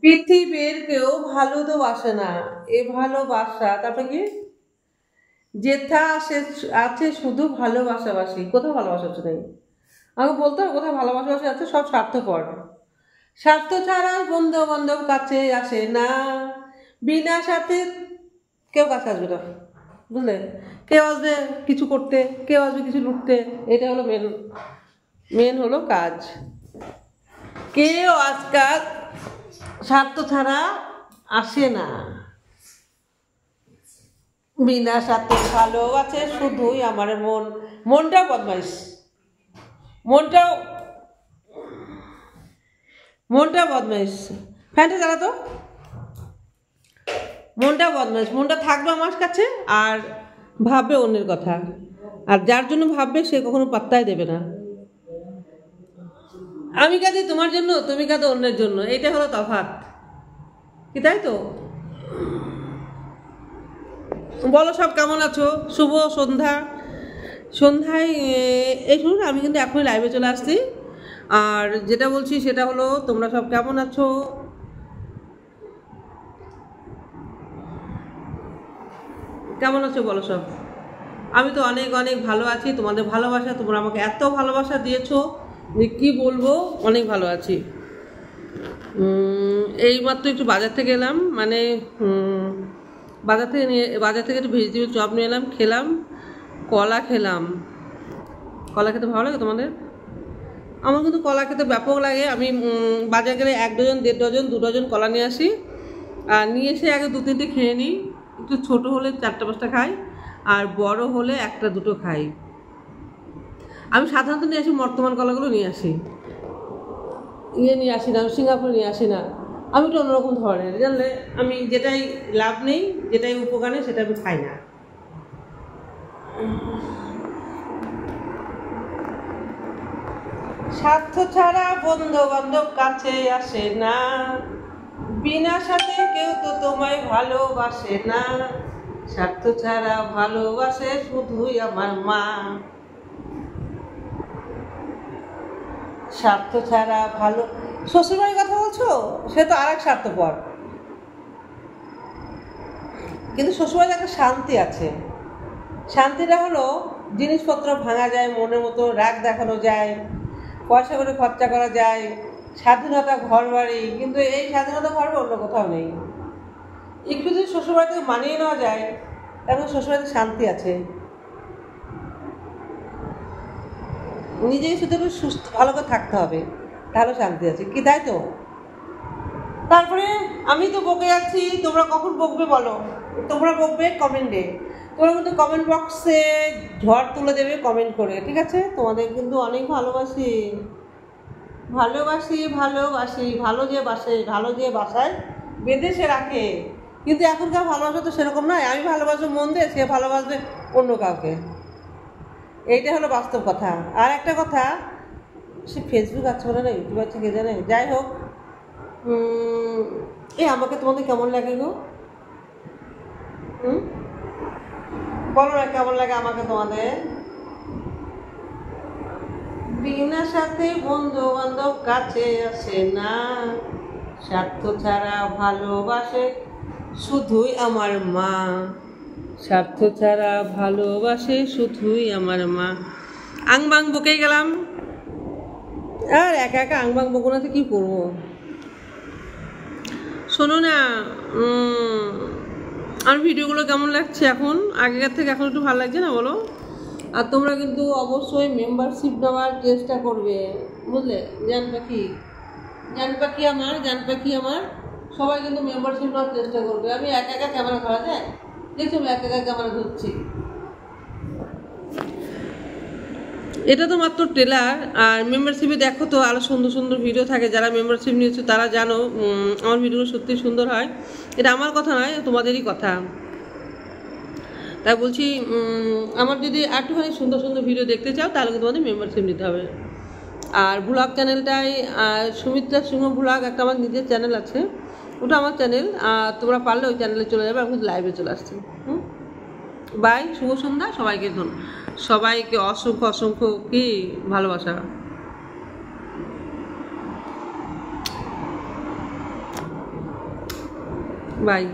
পৃথিবীর কেউ ভালো তো বাসে না, এ ভালোবাসা তারপরে কি যেথা আসে আছে শুধু ভালোবাসাবাসি। কোথাও ভালোবাসা হচ্ছে নেই, আমাকে বলতে হবে কোথায় ভালোবাসাবাসি আছে। সব স্বার্থপর, স্বার্থ ছাড়া বন্ধু বান্ধব কাছে আসে না, বিনা স্বার্থে কেউ কাছে আসবে না, বুঝলে? কেউ আসবে কিছু করতে, কেউ আসবে কিছু লুটতে, এটা হলো মেন মেন হলো কাজ। কেউ আজকাল স্বার্থ ছাড়া আসে না, বিনা স্বার্থে ভালোবাসে শুধুই আমার মন। মনটাও বদমাইশ, মনটাও বদমাইশ। ফ্যানটা চালা তো। মনটা বদমাইশ, মনটা থাকবে আমার কাছে আর ভাববে অন্যের কথা, আর যার জন্য ভাববে সে কখনো পাত্তাই দেবে না। আমি কাঁদি তোমার জন্য, তুমি কাঁদো অন্যের জন্য, এটা হলো তফাৎ, কি তাই তো? বলো সব কেমন আছো? শুভ সন্ধ্যা। সন্ধ্যায় এই শুনুন, আমি কিন্তু এখনই লাইভে চলে আসছি। আর যেটা বলছি সেটা হলো, তোমরা সব কেমন আছো? কেমন আছো বলো সব। আমি তো অনেক অনেক ভালো আছি। তোমাদের ভালোবাসা, তোমরা আমাকে এত ভালোবাসা দিয়েছো যে কী বলবো, অনেক ভালো আছি। এইমাত্র একটু বাজার থেকে এলাম, মানে বাজার থেকে একটু ভেজিটেবিল চপ নিয়ে এলাম, খেলাম, কলা খেলাম। কলা খেতে ভালো লাগে তোমাদের? আমার কিন্তু কলা খেতে ব্যাপক লাগে। আমি বাজার গেলে 1 ডজন, 1.5 ডজন, 2 ডজন কলা নিয়ে আসি, আর নিয়ে এসে আগে 2-3টে খেয়ে নিই। একটু ছোটো হলে 4-5টা খাই, আর বড় হলে 1-2টো খাই। আমি সাধারণত নিয়ে আসি বর্তমান কলাগুলো নিয়ে আসি, নিয়ে আসি না, সিঙ্গাপুর নিয়ে আসি না। আমি একটু অন্যরকম ধরনের, জানলে আমি যেটাই লাভ নেই, যেটাই উপকার নেই, সেটা আমি খাই না। স্বার্থ ছাড়া বন্ধু বান্ধব কাছে আসে না, বিনা সাথে কেউ তো তোমায় ভালোবাসে না, স্বার্থ ছাড়া ভালোবাসে শুধুই আমার মা। স্বার্থ ছাড়া ভালো, শ্বশুরবাড়ির কথা বলছো, সে তো আর এক স্বার্থপর। কিন্তু শ্বশুরবাড়িতে একটা শান্তি আছে। শান্তিটা হলো জিনিসপত্র ভাঙা যায়, মনের মতো রাগ দেখানো যায়, পয়সা করে খরচা করা যায়, স্বাধীনতা, ঘর বাড়ি। কিন্তু এই স্বাধীনতা ঘর অন্য কোথাও নেই। একটু যদি শ্বশুরবাড়িতে মানিয়ে নেওয়া যায়, তখন শ্বশুরবাড়িতে শান্তি আছে। নিজেই শুধু একটু সুস্থ ভালো করে থাকতে হবে, তাহলে শান্তি আছে, কি তাই তো? তারপরে আমি তো বকে যাচ্ছি, তোমরা কখন বকবে বলো? তোমরা বকবে কমেন্টে, তোমরা কিন্তু কমেন্ট বক্সে ঝড় তুলে দেবে কমেন্ট করে, ঠিক আছে? তোমাদের কিন্তু অনেক ভালোবাসি, ভালোবাসি, ভালোবাসি। ভালো যে বাসে, ভালো যে বাসায় বেঁধে সে রাখে। কিন্তু এখনকার ভালোবাসা তো সেরকম নয়। আমি ভালোবাসবো মন দিয়ে, সে ভালোবাসবে অন্য কাউকে। এইটা হলো বাস্তব কথা। আর একটা কথা, সে ফেসবুক আছে বলে না, ইউটিউব আছে কে জানে। যাই হোক, আমাকে তোমাদের কেমন লাগে গো? বলো না কেমন লাগে আমাকে তোমাদের? বিনা সাথে বন্ধু বান্ধব কাছে আসে না, স্বার্থ ছাড়া ভালোবাসে শুধুই আমার মা, স্বার্থ ছাড়া ভালোবাসে শুধুই আমার মা। আংবাং বকে গেলাম, আর একা একা আংবাং বকুনাতে কি করবো? শোনো না, আর ভিডিওগুলো কেমন লাগছে এখন? আগেকার থেকে এখন একটু ভালো লাগছে না বলো? আর তোমরা কিন্তু অবশ্যই মেম্বারশিপ নেওয়ার চেষ্টা করবে, বুঝলে? জান পাখি আমার সবাই কিন্তু মেম্বারশিপ নেওয়ার চেষ্টা করবে। আমি একা একা ক্যামেরা ধরা যায়? দেখছো আমি একা একা ক্যামেরা ধরছি। এটা তো মাত্র ট্রেলার, আর মেম্বারশিপে দেখো তো আরও সুন্দর সুন্দর ভিডিও থাকে। যারা মেম্বারশিপ নিয়েছো তারা জানো আমার ভিডিওগুলো সত্যি সুন্দর হয়। এটা আমার কথা নয়, তোমাদেরই কথা। তাই বলছি, আমার যদি একটুখানি সুন্দর সুন্দর ভিডিও দেখতে চাও তাহলে তোমাদের মেম্বারশিপ নিতে হবে। আর ব্লগ চ্যানেলটাই সুমিত্রা সিংহ ব্লগ, একটা আমার নিজের চ্যানেল আছে, ওটা আমার চ্যানেল। আর তোমরা পারলে ওই চ্যানেলে চলে যাবে। আমি লাইভে চলে আসছি। বাই, শুভ সন্ধ্যা সবাইকে। সবাইকে অসংখ্য অসংখ্য কি ভালোবাসা। বাই।